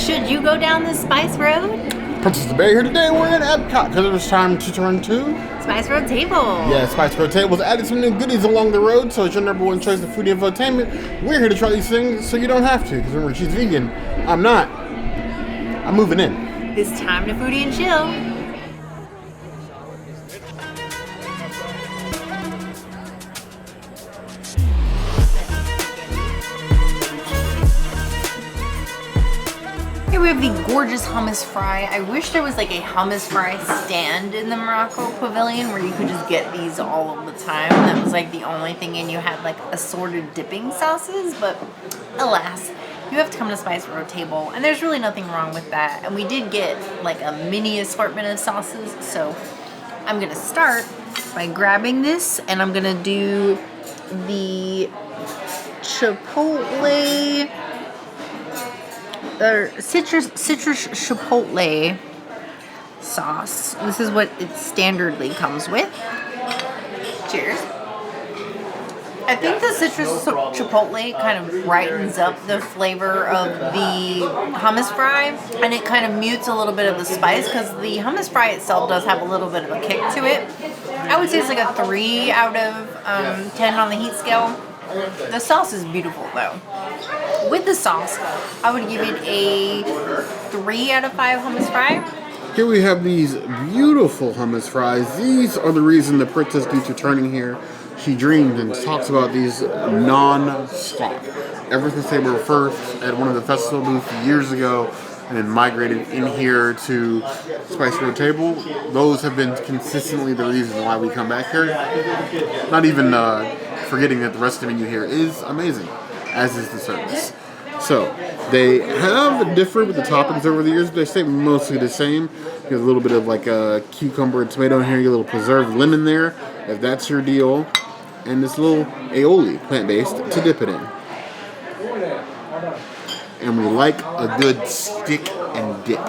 Should you go down the spice road? Princess the Berry here today. We're in EPCOT because it was time to turn to Spice Road Table. Yeah, Spice Road Tables added some new goodies along the road, so it's your number one choice of foodie infotainment. We're here to try these things so you don't have to. Because remember, she's vegan. I'm not. I'm moving in. It's time to foodie and chill. Here we have the gorgeous hummus fry. I wish there was like a hummus fry stand in the Morocco pavilion where you could just get these all of the time. That was like the only thing, and you had like assorted dipping sauces, but alas, you have to come to Spice Road Table, and there's really nothing wrong with that. And we did get like a mini assortment of sauces, so I'm gonna start by grabbing this, and I'm gonna do the Chipotle Citrus-Chipotle sauce. This is what it standardly comes with. Cheers. I think the Citrus-Chipotle kind of brightens up the flavor of the hummus fry, and it kind of mutes a little bit of the spice because the hummus fry itself does have a little bit of a kick to it. I would say it's like a 3 out of 10 on the heat scale. The sauce is beautiful though. With the sauce, I would give it a 3 out of 5 hummus fry. Here we have these beautiful hummus fries. These are the reason the princess keeps returning here. She dreamed and talks about these non-stop. Ever since they were first at one of the festival booths years ago and then migrated in here to Spice Road Table, those have been consistently the reason why we come back here. Not even forgetting that the rest of the menu here is amazing, as is the service. So, they have differed with the toppings over the years, but they stay mostly the same. You have a little bit of like a cucumber and tomato in here, you get a little preserved lemon there, if that's your deal. And this little aioli, plant-based, to dip it in. And we like a good stick and dip.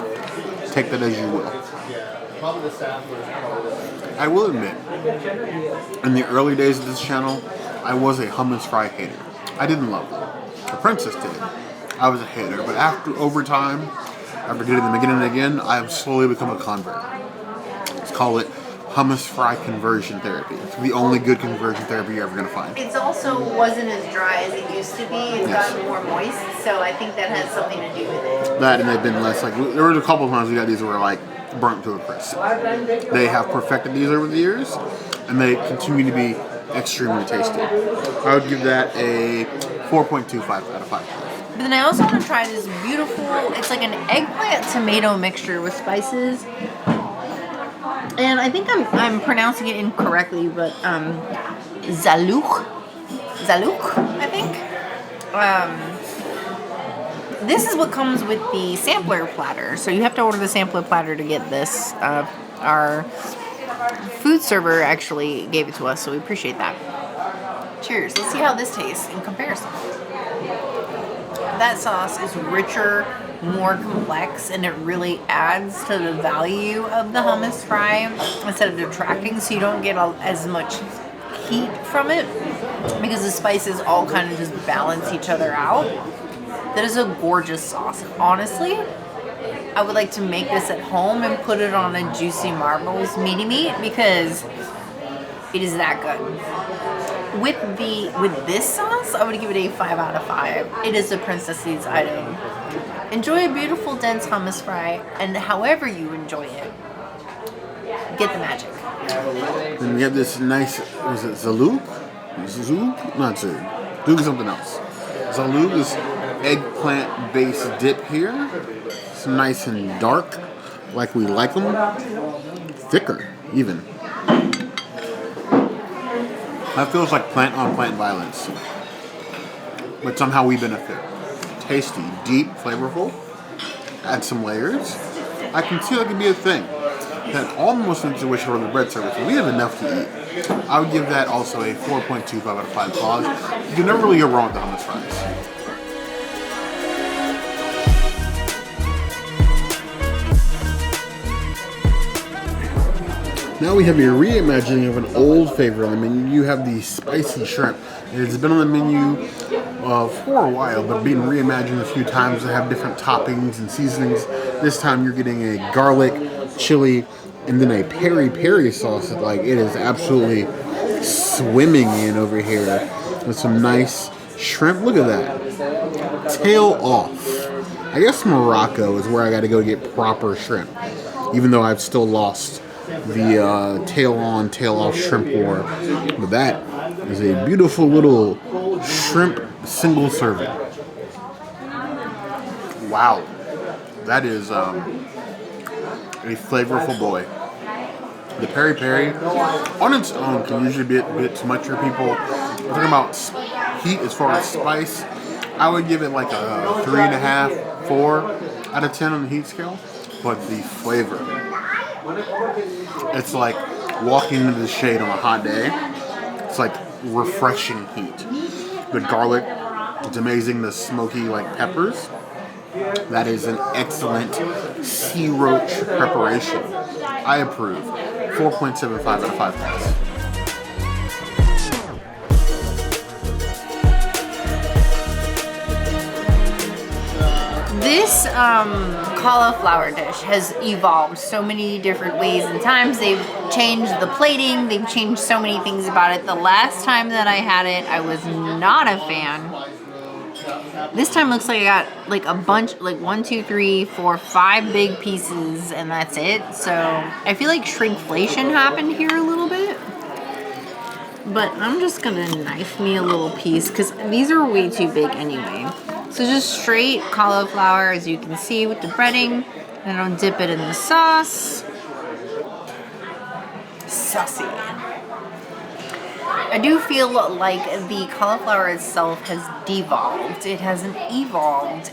Take that as you will. I will admit, in the early days of this channel, I was a hummus fry hater. I didn't love them. The princess did. I was a hater, but over time, after getting them again and again, I have slowly become a convert. Let's call it hummus fry conversion therapy. It's the only good conversion therapy you're ever going to find. It also wasn't as dry as it used to be. It's gotten more moist, so I think that has something to do with it. That, and they've been less, like, there was a couple of times we got these that were like burnt to a crisp. They have perfected these over the years, and they continue to be extremely tasty. I would give that a 4.25 out of 5. But then I also want to try this beautiful, it's like an eggplant tomato mixture with spices. And I think I'm pronouncing it incorrectly, but Zaalouk, I think. This is what comes with the sampler platter. So you have to order the sampler platter to get this. Our food server actually gave it to us, so we appreciate that. Cheers. Let's see how this tastes in comparison. That sauce is richer, more complex, and it really adds to the value of the hummus fry instead of detracting, so you don't get as much heat from it because the spices all kind of just balance each other out. That is a gorgeous sauce. Honestly, I would like to make this at home and put it on a Juicy Marbles meaty meat because it is that good. With this sauce, I would give it a 5 out of 5. It is a princess's item. Enjoy a beautiful, dense hummus fry, and however you enjoy it, get the magic. And we have this nice, was it Zaalouk? Zaalouk? Not Zaalouk. Zaalouk is something else. Zaalouk is eggplant-based dip here. It's nice and dark, like we like them. Thicker, even. That feels like plant-on-plant violence. But somehow we benefit. Tasty, deep, flavorful. Add some layers. I can see that could be a thing. That almost makes a wish for the bread service. We have enough to eat. I would give that also a 4.25 out of 5 claws. You can never really go wrong with the hummus fries. Now we have a reimagining of an old favorite on the menu. You have the spicy shrimp. It has been on the menu for a while, but being reimagined a few times to have different toppings and seasonings. This time you're getting a garlic, chili, and then a peri sauce that like it is absolutely swimming in over here with some nice shrimp. Look at that. Tail off. I guess Morocco is where I got to go get proper shrimp, even though I've still lost the tail on, tail off shrimp war. But that is a beautiful little shrimp single serving. Wow. That is a flavorful boy. The peri on its own can usually be a bit too much for people. We're talking about heat as far as spice. I would give it like a 3.5, 4 out of 10 on the heat scale. But the flavor, it's like walking into the shade on a hot day. It's like refreshing heat. The garlic, it's amazing. The smoky like peppers. That is an excellent sea roach preparation. I approve. 4.75 out of 5 points. This cauliflower dish has evolved so many different ways and times. They've changed the plating. They've changed so many things about it. The last time that I had it, I was not a fan. This time looks like I got like a bunch, like 1, 2, 3, 4, 5 big pieces, and that's it. So I feel like shrinkflation happened here a little bit. But I'm just gonna knife me a little piece because these are way too big anyway. So just straight cauliflower, as you can see, with the breading. And I'll dip it in the sauce. Saucy. I do feel like the cauliflower itself has devolved. It hasn't evolved.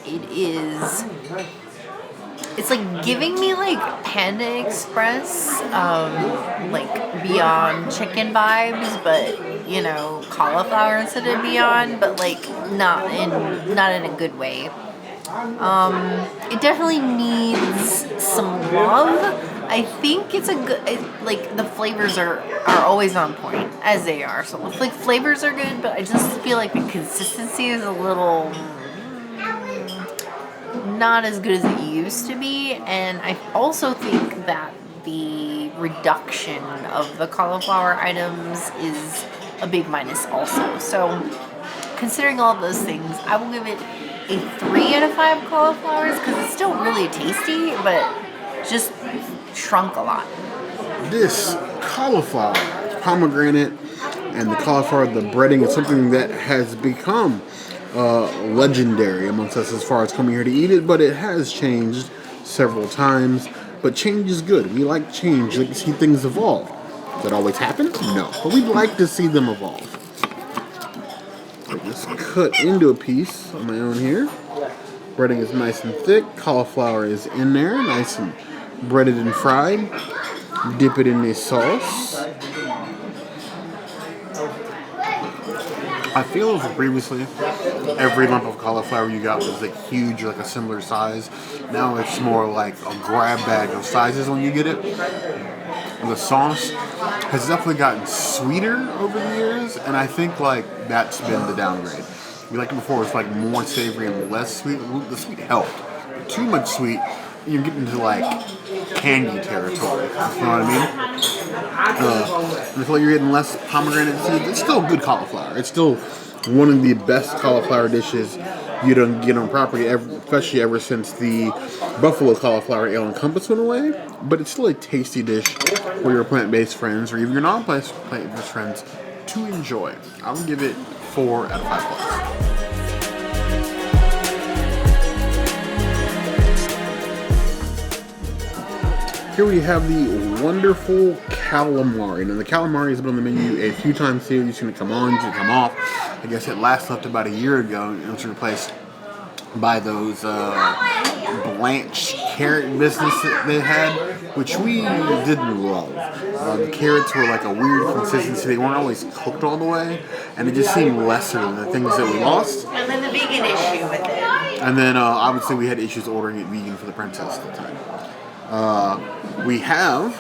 It's like giving me like Panda Express, like Beyond Chicken vibes, but you know, cauliflower instead of Beyond, but like not in a good way. It definitely needs some love. I think it's a good, like the flavors are always on point as they are. So like flavors are good, but I just feel like the consistency is a little not as good as it used to be. And I also think that the reduction of the cauliflower items is a big minus also. So considering all those things, I will give it a 3 out of 5 cauliflowers because it's still really tasty, but just shrunk a lot. This cauliflower, pomegranate, and the cauliflower, the breading is something that has become legendary amongst us as far as coming here to eat it, but it has changed several times. But change is good. We like change. We like to see things evolve. Does that always happen? No. But we'd like to see them evolve. I just cut into a piece on my own here. Breading is nice and thick. Cauliflower is in there, nice and breaded and fried. Dip it in the sauce. I feel as previously, every lump of cauliflower you got was like huge, like a similar size. Now it's more like a grab bag of sizes when you get it. The sauce has definitely gotten sweeter over the years, and I think like that's been the downgrade. We liked it before, it was like more savory and less sweet. The sweet helped. Too much sweet, you're getting into like candy territory. You know what I mean? I feel like you're getting less pomegranate seeds. It's still good cauliflower. It's still one of the best cauliflower dishes you don't get on property, especially ever since the buffalo cauliflower ale and compass went away. But it's still a tasty dish for your plant-based friends or even your non-plant-based friends to enjoy. I would give it 4 out of 5 plus. Here we have the wonderful calamari. Now the calamari has been on the menu a few times here. It's going to come on, it's going to come off. I guess it last left about a year ago and it was replaced by those blanched carrot business that they had, which we didn't love. The carrots were like a weird consistency. They weren't always cooked all the way, and it just seemed lesser than the things that we lost. And then the vegan issue with it. And then obviously we had issues ordering it vegan for the princess at the time. We have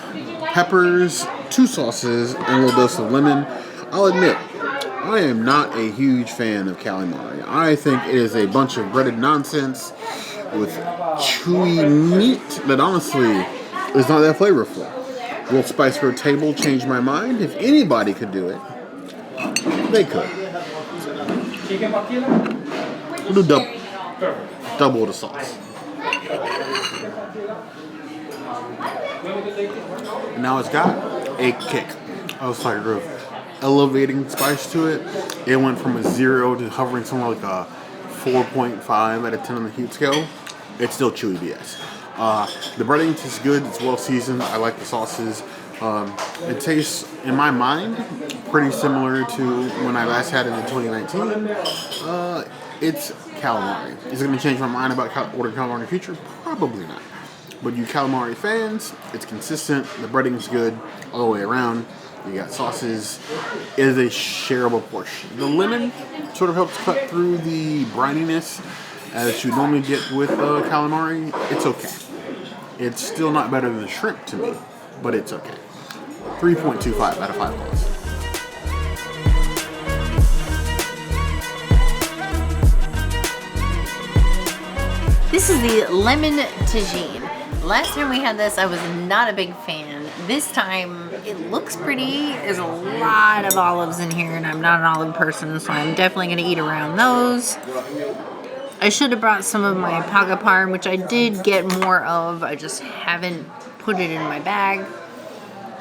peppers, 2 sauces, and a little dose of lemon. I'll admit, I am not a huge fan of calamari. I think it is a bunch of breaded nonsense with chewy meat that honestly is not that flavorful. Will Spice for a Table change my mind? If anybody could do it, they could. We'll do double the sauce. And now it's got a kick. I was like elevating spice to it. It went from a 0 to hovering somewhere like a 4.5 out of 10 on the heat scale. It's still chewy BS. The breading tastes good. It's well seasoned. I like the sauces. It tastes, in my mind, pretty similar to when I last had it in 2019. It's calamari. Is it going to change my mind about ordering calamari in the future? Probably not. But you calamari fans, it's consistent. The breading's good all the way around. You got sauces. It is a shareable portion. The lemon sort of helps cut through the brininess as you normally get with calamari. It's okay. It's still not better than the shrimp to me, but it's okay. 3.25 out of 5 points. This is the lemon tagine. Last time we had this, I was not a big fan. This time, it looks pretty. There's a lot of olives in here, and I'm not an olive person, so I'm definitely going to eat around those. I should have brought some of my paga parm, which I did get more of. I just haven't put it in my bag.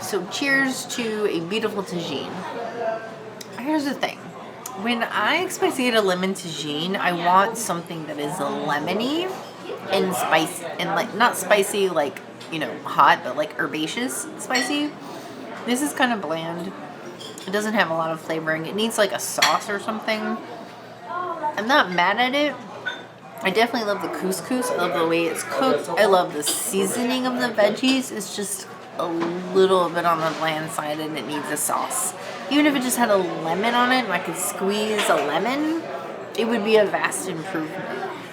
So cheers to a beautiful tagine. Here's the thing. When I expect to get a lemon tagine, I want something that is lemony and spicy, and like not spicy like, you know, hot, but like herbaceous spicy. This is kind of bland. It doesn't have a lot of flavoring. It needs like a sauce or something. I'm not mad at it. I definitely love the couscous. I love the way it's cooked. I love the seasoning of the veggies. It's just a little bit on the bland side and it needs a sauce. Even if it just had a lemon on it and I could squeeze a lemon, it would be a vast improvement.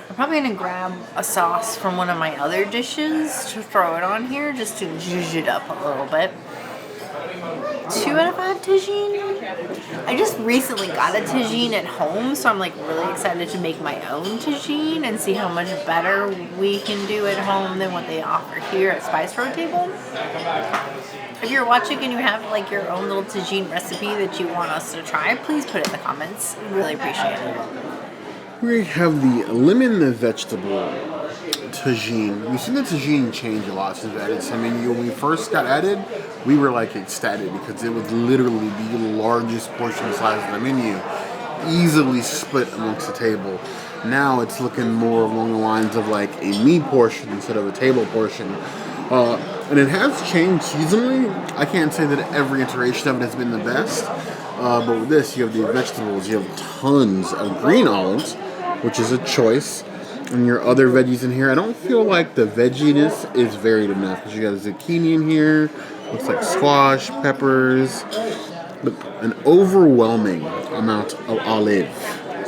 I'm probably going to grab a sauce from one of my other dishes to throw it on here just to zhuzh it up a little bit. 2 out of 5 tagine. I just recently got a tagine at home, so I'm like really excited to make my own tagine and see how much better we can do at home than what they offer here at Spice Road Table. If you're watching and you have like your own little tagine recipe that you want us to try, please put it in the comments. We really appreciate it. We have the lemon vegetable tagine. We've seen the tagine change a lot since we added some menu. When we first got added, we were like ecstatic because it was literally the largest portion size of the menu, easily split amongst the table. Now it's looking more along the lines of like a me portion instead of a table portion. And it has changed seasonally. I can't say that every iteration of it has been the best, but with this, you have the vegetables. You have tons of green olives, which is a choice. And your other veggies in here, I don't feel like the vegginess is varied enough because you got a zucchini in here, looks like squash, peppers, but an overwhelming amount of olive.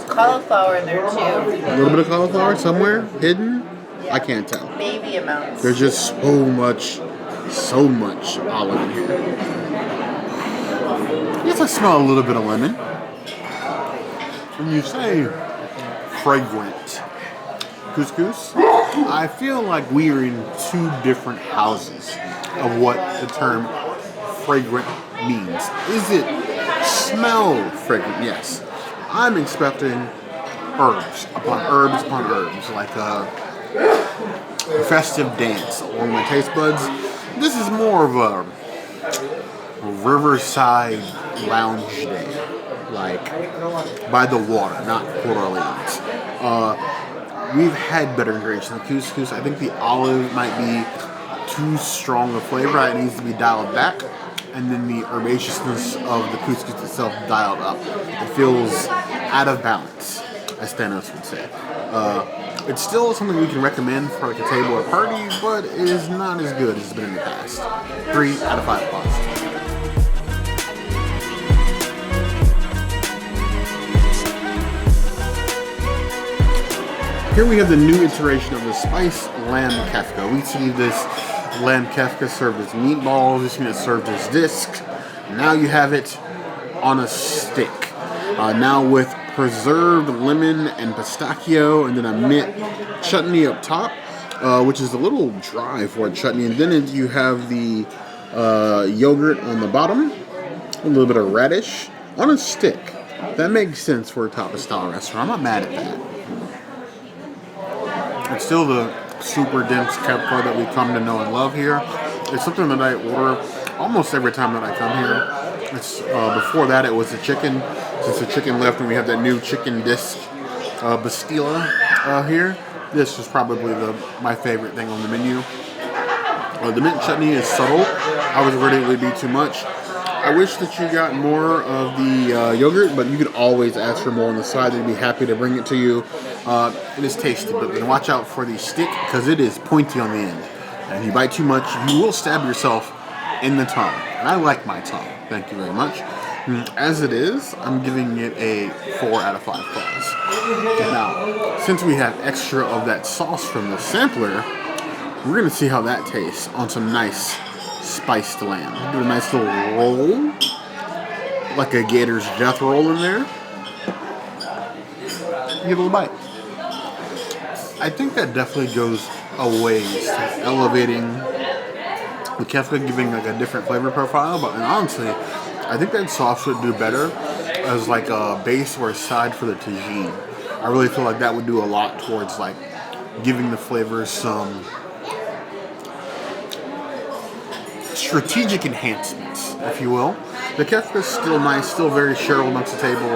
Cauliflower in there too. A little bit of cauliflower somewhere hidden. I can't tell. Baby amounts. There's just so much olive in here. Yes, I smell a little bit of lemon. When you say fragrant couscous, I feel like we are in 2 different houses of what the term fragrant means. Is it smell fragrant? Yes. I'm expecting herbs upon herbs upon herbs, like a festive dance along my taste buds. This is more of a riverside lounge day, like by the water, not Port Orleans. We've had better ingredients in the couscous. I think the olive might be too strong a flavor. It needs to be dialed back. And then the herbaceousness of the couscous itself dialed up. It feels out of balance, as Thanos would say. It's still something we can recommend for like a table or party, but it is not as good as it's been in the past. 3 out of 5 points. Here we have the new iteration of the spiced lamb kefta. We see this lamb kefta served as meatballs. We've seen it served as discs. Now you have it on a stick. Now with preserved lemon and pistachio, and then a mint chutney up top, which is a little dry for a chutney. And then you have the yogurt on the bottom, a little bit of radish on a stick. That makes sense for a tapas-style restaurant. I'm not mad at that. It's still the super dense Kefta that we come to know and love here. It's something that I order almost every time that I come here. It's before that it was the chicken. Since the chicken left and we have that new chicken disc Bastilla here, this is probably my favorite thing on the menu. The mint chutney is subtle. I was worried it would be too much. I wish that you got more of the yogurt, but you could always ask for more on the side. They'd be happy to bring it to you. It is tasty, but then watch out for the stick because it is pointy on the end. And if you bite too much, you will stab yourself in the tongue. And I like my tongue. Thank you very much. As it is, I'm giving it a 4 out of 5 claws. Now, since we have extra of that sauce from the sampler, we're going to see how that tastes on some nice spiced lamb. Do a nice little roll, like a gator's death roll in there. Give a little bite. I think that definitely goes a ways to elevating the Kefta, giving like a different flavor profile. But honestly, I think that sauce would do better as like a base or a side for the tagine. I really feel like that would do a lot towards like giving the flavors some strategic enhancements, if you will. The Kefta is still nice, still very shareable amongst the table.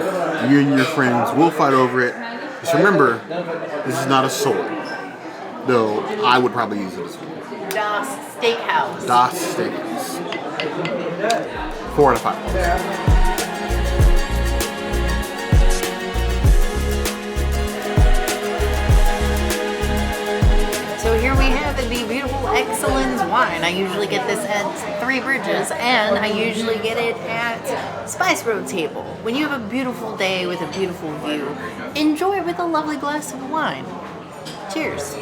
You and your friends will fight over it. Just remember, this is not a sword. Though I would probably use it as well. Das Steakhouse. Das Steakhouse. 4 out of 5. So here we have the beautiful Excellens wine. I usually get this at Three Bridges, and I usually get it at Spice Road Table. When you have a beautiful day with a beautiful view, enjoy it with a lovely glass of wine. Cheers.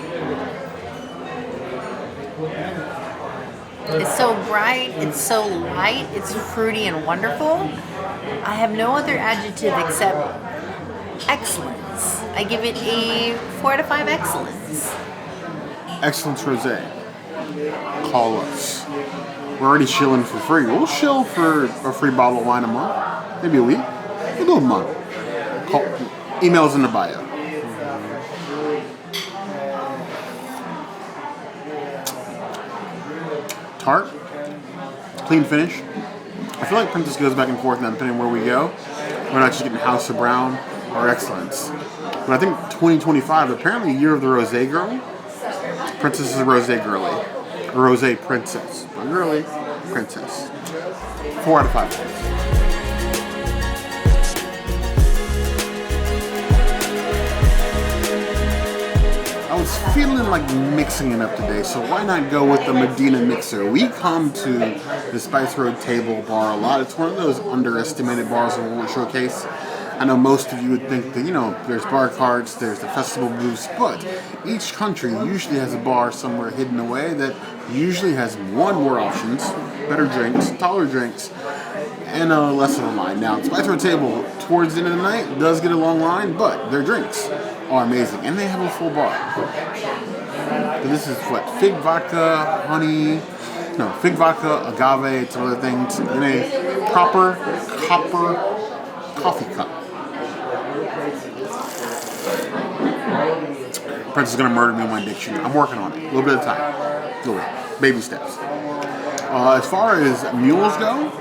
It's so bright, it's so light, it's fruity and wonderful. I have no other adjective except excellence. I give it a 4 out of 5 excellence. Excellence Rosé. Call us. We're already shilling for free. We'll shill for a free bottle of wine a month. Maybe a week. We'll do a month. Email's in the bio. Tart. Clean finish. I feel like Princess goes back and forth now depending on where we go. We're not just getting House of Brown or Excellence. But I think 2025, apparently year of the Rosé girl. Princess is a Rosé girly. A Rosé princess. Not girly, princess. 4 out of 5. I was feeling like mixing it up today, so why not go with the Medina mixer? We come to the Spice Road Table bar a lot. It's one of those underestimated bars that we won't showcase. I know most of you would think that, there's bar cards, there's the festival booths, but each country usually has a bar somewhere hidden away that usually has one more options, better drinks, taller drinks, and less of a line. Now, the Spice Road Table, towards the end of the night, does get a long line, but their drinks are amazing, and they have a full bar. So this is what, fig vodka, fig vodka, agave, some other things, in a proper copper coffee cup. Prince is going to murder me in my dictionary. I'm working on it. A little bit of time. A little bit. Baby steps. As far as mules go,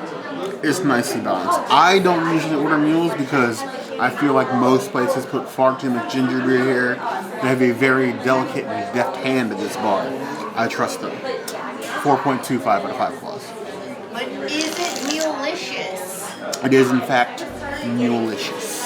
it's nicely balanced. I don't usually order mules because I feel like most places put far too much ginger beer here. They have a very delicate and deft hand at this bar. I trust them. 4.25 out of 5 claws. But is it mulicious? It is, in fact, mulicious.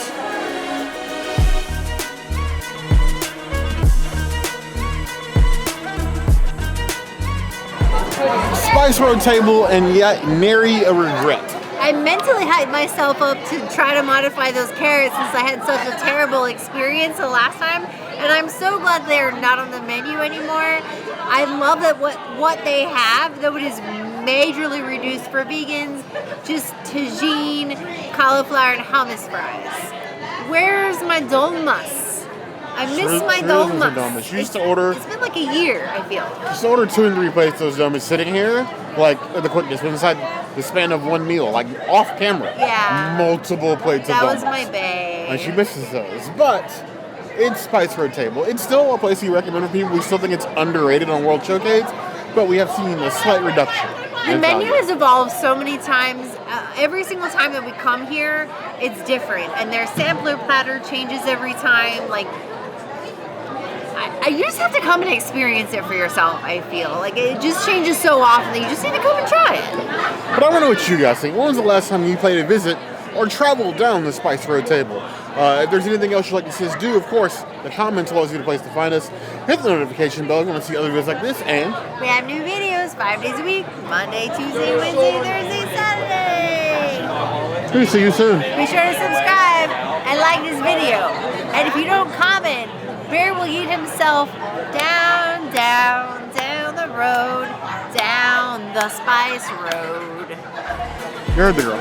Spice Road Table, and yet nary a regret. I mentally hyped myself up to try to modify those carrots since I had such a terrible experience the last time, and I'm so glad they're not on the menu anymore. I love that what they have, though it is majorly reduced for vegans, just tagine, cauliflower, and hummus fries. Where's my dolmas? I miss my dolmas. You used to order. It's been like a year, I feel. Just order 2 and 3 plates of those dolmas sitting here, like at the quickness, inside the span of one meal, like off camera. Yeah. Multiple plates of dolmas. That was my bae. And she misses those. But it's Spice Road Table. It's still a place you recommend for people. We still think it's underrated on World Showcase, but we have seen a slight reduction. The menu has evolved so many times. Every single time that we come here, it's different. And their sampler platter changes every time. Like, you just have to come and experience it for yourself, I feel. Like, it just changes so often that you just need to come and try it. But I want to know what you guys think. When was the last time you played a visit or traveled down the Spice Road Table? If there's anything else you'd like to see us do, of course, the comments will always be the place to find us. Hit the notification bell if you want to see other videos like this, and we have new videos 5 days a week, Monday, Tuesday, Wednesday, Thursday, Saturday. we'll see you soon. Be sure to subscribe and like this video. And if you don't comment, Bear will eat himself down, down, down the road, down the Spice Road. You heard the girl.